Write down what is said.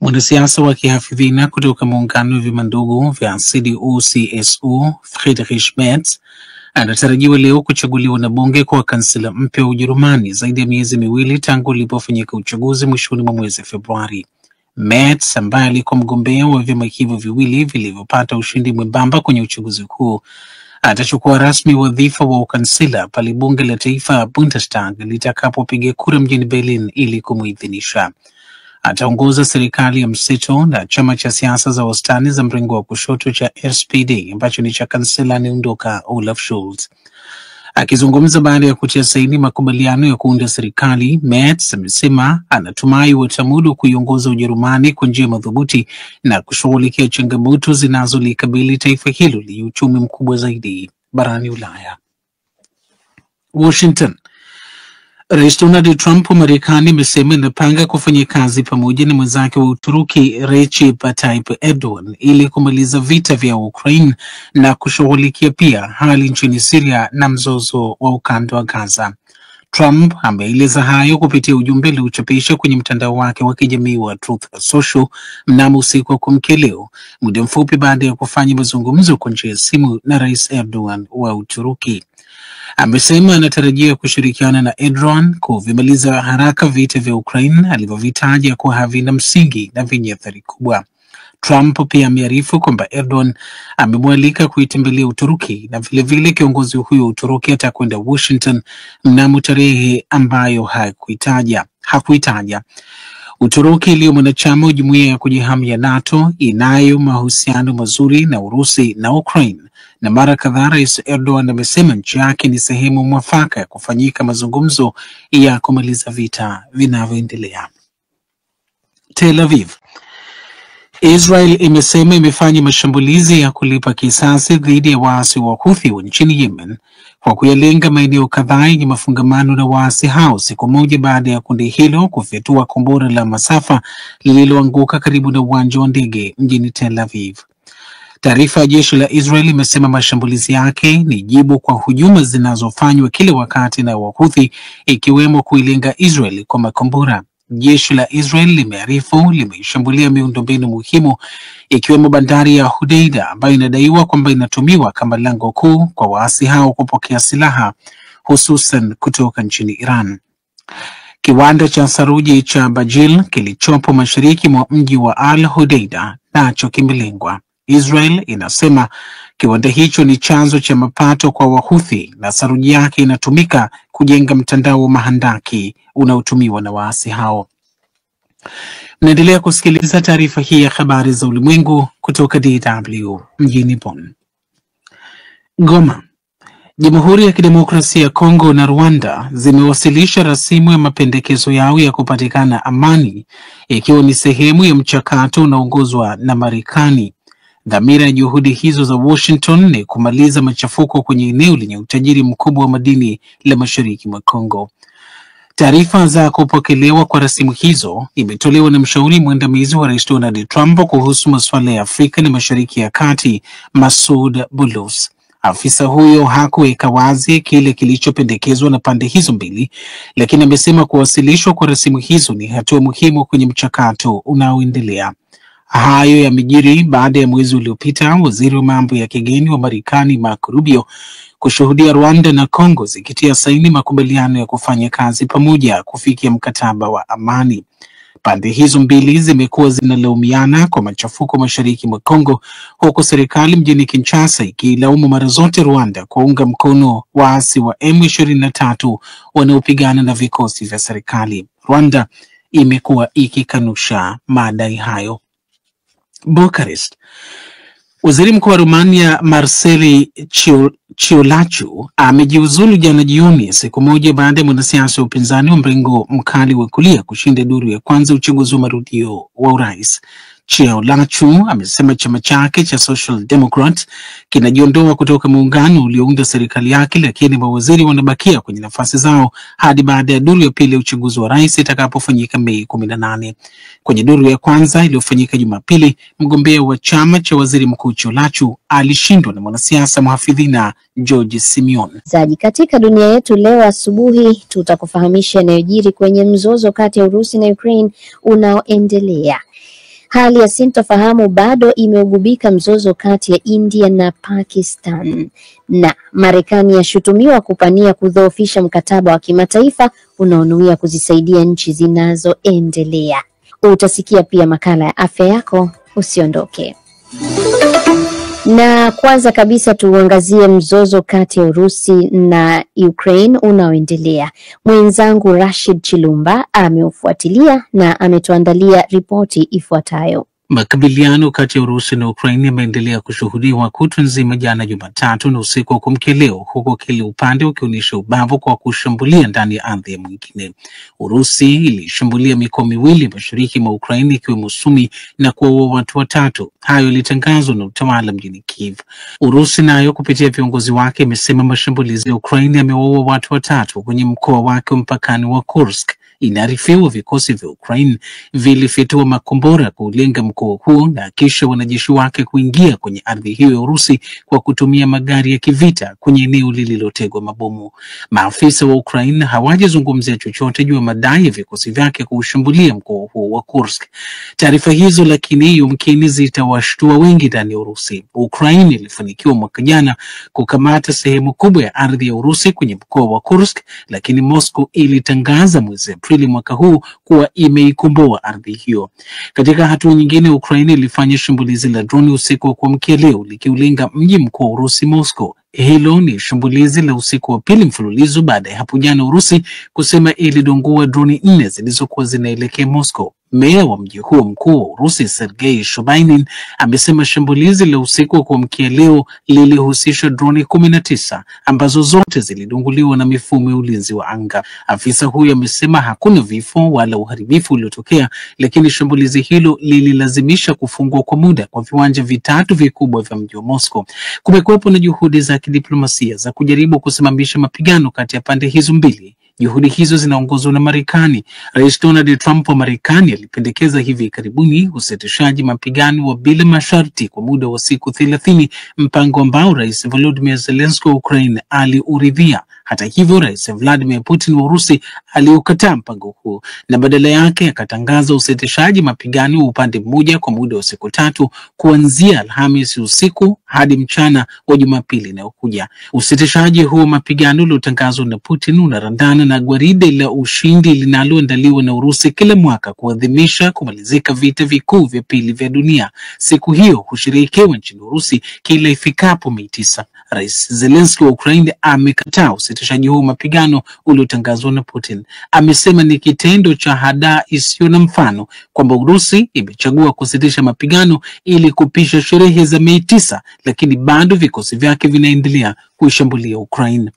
Mwanasiasa wa kihafidhina kutoka muungano wa vyama ndogo vya CDU-CSU Friedrich Merz anatarajiwa leo kuchaguliwa na bunge kwa kansela mpya wa Ujerumani zaidi ya miezi miwili tangu ulipofanyika uchaguzi mwishoni mwa mwezi Februari. Merz ambaye alikuwa mgombea wa vyama hivyo viwili vilivyopata ushindi mwembamba kwenye uchaguzi huu atachukua rasmi wadhifa wa ukansela pale bunge la taifa Bundestag litakapopiga kura mjini Berlin ili kumuidhinisha. Ataongoza serikali ya mseto na chama cha siasa za wastani za mrengo wa kushoto cha SPD ambacho ni cha kansela anayeondoka Olaf Scholz. Akizungumza baada ya kutia saini makubaliano ya kuunda serikali, Merz amesema anatumai watamudu kuiongoza Ujerumani kwa njia madhubuti na kushughulikia changamoto zinazolikabili taifa hilo lenye uchumi mkubwa zaidi barani Ulaya. Washington. Rais Donald Trump wa Marekani amesema inapanga kufanya kazi pamoja na mwenzake wa Uturuki Recep Tayyip Erdogan ili kumaliza vita vya Ukraine na kushughulikia pia hali nchini Syria na mzozo wa ukanda wa Gaza. Trump ameeleza hayo kupitia ujumbe aliochapisha kwenye mtandao wake wa kijamii wa Truth Social mnamo usiku wa kuamkia leo, muda mfupi baada ya kufanya mazungumzo kwa njia ya simu na Rais Erdogan wa Uturuki. Amesema anatarajia kushirikiana na Erdogan kuvimaliza haraka vita vya Ukraine alivyovitaja kuwa havina msingi na vyenye athari kubwa. Trump pia amearifu kwamba Erdogan amemwalika kuitembelea Uturuki na vilevile kiongozi huyo wa Uturuki atakwenda Washington mnamo tarehe ambayo hakuitaja. Uturuki iliyo mwanachama wa jumuiya ya kujihamia NATO inayo mahusiano mazuri na Urusi na Ukraine, na mara kadhaa Rais Erdogan amesema nchi yake ni sehemu mwafaka ya kufanyika mazungumzo ya kumaliza vita vinavyoendelea. Tel Aviv. Israel imesema imefanya mashambulizi ya kulipa kisasi dhidi ya waasi wa Houthi nchini Yemen kwa kuyalenga maeneo kadhaa yenye mafungamano na waasi hao, siku moja baada ya kundi hilo kufyatua kombora la masafa lililoanguka karibu na uwanja wa ndege mjini Tel Aviv. Taarifa ya jeshi la Israel imesema mashambulizi yake ni jibu kwa hujuma zinazofanywa kila wakati na Wahouthi, ikiwemo kuilenga Israel kwa makombora. Jeshi la Israel limearifu limeishambulia miundombinu muhimu ikiwemo bandari ya Hodeida ambayo inadaiwa kwamba inatumiwa kama lango kuu kwa waasi hao kupokea silaha hususan kutoka nchini Iran. Kiwanda cha saruji cha Bajil kilichopo mashariki mwa mji wa Al Hodeida nacho kimelengwa. Israel inasema kiwanda hicho ni chanzo cha mapato kwa Wahouthi na saruji yake inatumika kujenga mtandao wa mahandaki unaotumiwa na waasi hao. Mnaendelea kusikiliza taarifa hii ya habari za ulimwengu kutoka DW mjini Bonn. Goma. Jamhuri ya Kidemokrasia ya Kongo na Rwanda zimewasilisha rasimu ya mapendekezo yao ya kupatikana amani, ikiwa ni sehemu ya mchakato unaoongozwa na Marekani. Dhamira ya juhudi hizo za Washington ni kumaliza machafuko kwenye eneo lenye utajiri mkubwa wa madini la mashariki mwa Kongo. Taarifa za kupokelewa kwa rasimu hizo imetolewa na mshauri mwandamizi wa Rais Donald Trump kuhusu masuala ya Afrika na Mashariki ya Kati, Masoud Boulos. Afisa huyo hakuweka wazi kile kilichopendekezwa na pande hizo mbili, lakini amesema kuwasilishwa kwa rasimu hizo ni hatua muhimu kwenye mchakato unaoendelea. Hayo yamejiri baada ya mwezi uliopita waziri wa mambo ya kigeni wa Marekani Marco Rubio kushuhudia Rwanda na Kongo zikitia saini makubaliano ya kufanya kazi pamoja kufikia mkataba wa amani. Pande hizo mbili zimekuwa zinalaumiana kwa machafuko mashariki mwa Kongo, huku serikali mjini Kinshasa ikilaumu mara zote Rwanda kuunga mkono waasi wa M23 wanaopigana na vikosi vya serikali. Rwanda imekuwa ikikanusha madai hayo. Bucharest. Waziri Mkuu wa Romania Marcel Ciolacu amejiuzulu jana jioni, siku moja baada ya mwanasiasa wa upinzani wa mrengo mkali wa kulia kushinda duru ya kwanza uchaguzi wa marudio wa urais. Ciolacu amesema chama chake cha Social Democrat kinajiondoa kutoka muungano uliounda serikali yake, lakini mawaziri wanabakia kwenye nafasi zao hadi baada ya duru ya pili ya uchaguzi wa rais itakapofanyika Mei 18. Kwenye duru ya kwanza iliyofanyika Jumapili, mgombea wa chama cha waziri mkuu Ciolacu alishindwa na mwanasiasa mhafidhina George Simeon. Katika dunia yetu leo asubuhi tutakufahamisha yanayojiri kwenye mzozo kati ya Urusi na Ukraine unaoendelea. Hali ya sintofahamu bado imeugubika mzozo kati ya India na Pakistan, na Marekani yashutumiwa kupania kudhoofisha mkataba wa kimataifa unaonuia kuzisaidia nchi zinazoendelea. Utasikia pia makala ya afya yako, usiondoke. Na kwanza kabisa tuangazie mzozo kati ya Urusi na Ukraine unaoendelea. Mwenzangu Rashid Chilumba ameufuatilia na ametuandalia ripoti ifuatayo. Makabiliano kati ya Urusi na Ukraine yameendelea kushuhudiwa kutwa nzima jana Jumatatu na usiku wa kuamkia leo, huku kila upande ukionyesha ubavu kwa kushambulia ndani ya ardhi ya mwingine. Urusi ilishambulia mikoa miwili mashariki mwa Ukraine ikiwemo Sumi na kuwaua watu 3. Hayo ilitangazwa na utawala mjini Kiev. Urusi nayo kupitia viongozi wake imesema mashambulizi ya Ukraine yamewaua watu 3 kwenye mkoa wake wa mpakani wa Kursk. Inaarifiwa vikosi vya Ukraine vilifyatua makombora kulenga mkoa huo na kisha wanajeshi wake kuingia kwenye ardhi hiyo ya Urusi kwa kutumia magari ya kivita kwenye eneo lililotegwa mabomu. Maafisa wa Ukraine hawajazungumzia chochote juu ya madai ya vikosi vyake kushambulia mkoa huo wa Kursk. Taarifa hizo lakini yumkini zitawashtua wengi ndani ya Urusi. Ukraine ilifanikiwa mwaka jana kukamata sehemu kubwa ya ardhi ya Urusi kwenye mkoa wa Kursk, lakini Moscow ilitangaza mwezi Aprili mwaka huu kuwa imeikomboa ardhi hiyo. Katika hatua nyingine, Ukraine ilifanya shambulizi la droni usiku wa kuamkia leo likiulenga mji mkuu wa Urusi, Moscow. Hilo ni shambulizi la usiku wa pili mfululizo baada ya hapo jana Urusi kusema ilidungua droni 4 zilizokuwa zinaelekea Moscow. Meya wa mji huo mkuu wa Urusi Sergei Shobainin amesema shambulizi la usiku wa kuamkia leo lilihusisha droni 19 ambazo zote zilidunguliwa na mifumo ya ulinzi wa anga. Afisa huyo amesema hakuna vifo wala uharibifu uliotokea, lakini shambulizi hilo lililazimisha kufungwa kwa muda kwa viwanja vitatu vikubwa vya mji wa Moscow. Kumekuwepo na juhudi za kidiplomasia za kujaribu kusimamisha mapigano kati ya pande hizo mbili. Juhudi hizo zinaongozwa na Marekani. Rais Donald Trump wa Marekani alipendekeza hivi karibuni usitishaji mapigano wa bila masharti kwa muda wa siku 30, mpango ambao Rais Volodymyr Zelensky wa Ukraine aliuridhia. Hata hivyo, Rais Vladimir Putin wa Urusi aliukataa mpango huo na badala yake akatangaza usitishaji mapigano wa upande mmoja kwa muda wa siku 3 kuanzia Alhamisi usiku hadi mchana wa Jumapili inayokuja. Usitishaji huo mapigano uliotangazwa na Putin unarandana na gwaride la ushindi linaloandaliwa na Urusi kila mwaka kuadhimisha kumalizika vita vikuu vya pili vya dunia. Siku hiyo husherehekewa nchini Urusi kila ifikapo Mei 9. Rais Zelensky wa Ukraine amekataa usitishaji huo mapigano uliotangazwa na Putin. Amesema ni kitendo cha hadaa isiyo na mfano kwamba Urusi imechagua kusitisha mapigano ili kupisha sherehe za Mei 9, lakini bado vikosi vyake vinaendelea kuishambulia Ukraine.